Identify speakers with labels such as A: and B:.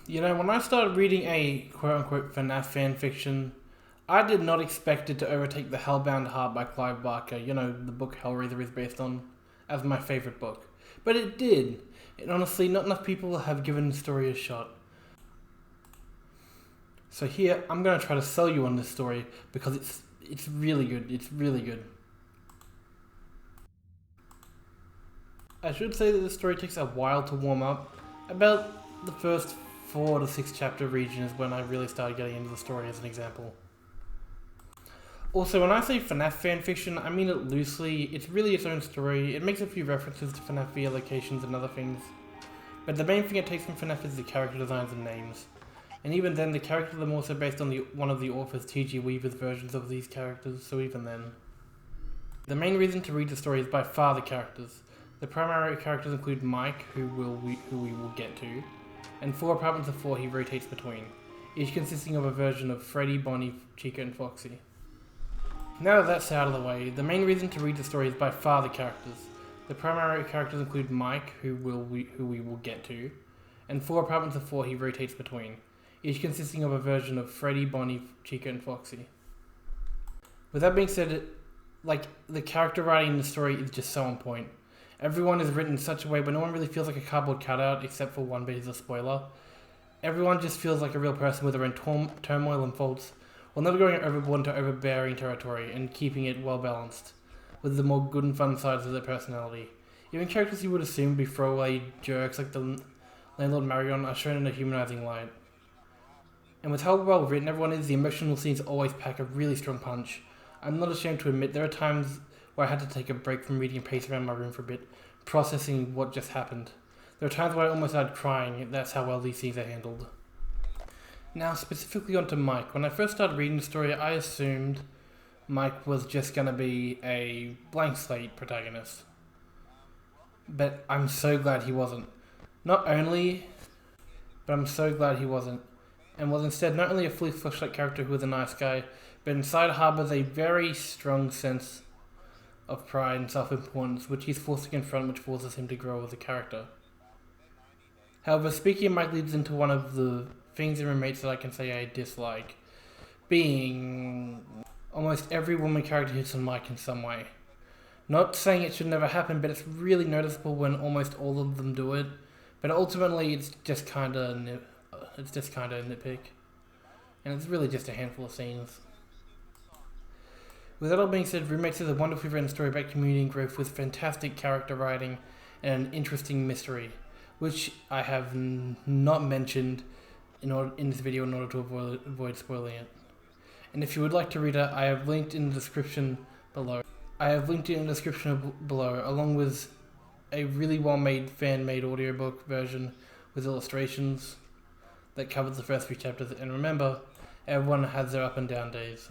A: You know, when I started reading a quote-unquote FNAF fanfiction, I did not expect it to overtake The Hellbound Heart by Clive Barker, you know, the book Hellraiser is based on, as my favourite book. But it did. And honestly, not enough people have given the story a shot. So here, I'm going to try to sell you on this story, because it's really good. It's really good. I should say that the story takes a while to warm up. About the first 4 to 6 chapter region is when I really started getting into the story, as an example. Also, when I say FNAF fanfiction, I mean it loosely. It's really its own story. It makes a few references to FNAF via locations and other things. But the main thing it takes from FNAF is the character designs and names. And even then, the characters are also based on one of the author's T.G. Weaver's versions of these characters, so even then. The main reason to read the story is by far the characters. The primary characters include Mike, who we will get to, and 4 apartments of 4 he rotates between, each consisting of a version of Freddy, Bonnie, Chica, and Foxy. Now that that's out of the way, the main reason to read the story is by far the characters. The primary characters include Mike, who we will get to, and 4 apartments of 4 he rotates between, each consisting of a version of Freddy, Bonnie, Chica, and Foxy. With that being said, the character writing in the story is just so on point. Everyone is written in such a way where no one really feels like a cardboard cutout, except for one bit is a spoiler. Everyone just feels like a real person with their own turmoil and faults, while never going overboard into overbearing territory and keeping it well balanced, with the more good and fun sides of their personality. Even characters you would assume would be throwaway jerks like the landlord Marion are shown in a humanizing light. And with how well written everyone is, the emotional scenes always pack a really strong punch. I'm not ashamed to admit there are times where I had to take a break from reading and pace around my room for a bit, processing what just happened. There are times where I almost started crying. That's how well these scenes are handled. Now, specifically onto Mike. When I first started reading the story, I assumed Mike was just going to be a blank slate protagonist. But I'm so glad he wasn't. But I'm so glad he wasn't. And was instead not only a fully fleshed-out character who was a nice guy, but inside harbors a very strong sense of pride and self-importance, which he's forced to confront, which forces him to grow as a character. However, speaking of Mike leads into one of the things in roommates that I can say I dislike, being almost every woman character hits on Mike in some way. Not saying it should never happen, but it's really noticeable when almost all of them do it. But ultimately, it's just kind of nitpick, and it's really just a handful of scenes. With that all being said, Roommates is a wonderfully written story about community and growth with fantastic character writing and an interesting mystery, which I have not mentioned in this video in order to avoid spoiling it. And if you would like to read it, I have linked in the description below. Along with a really well-made fan-made audiobook version with illustrations that covers the first 3 chapters. And remember, everyone has their up and down days.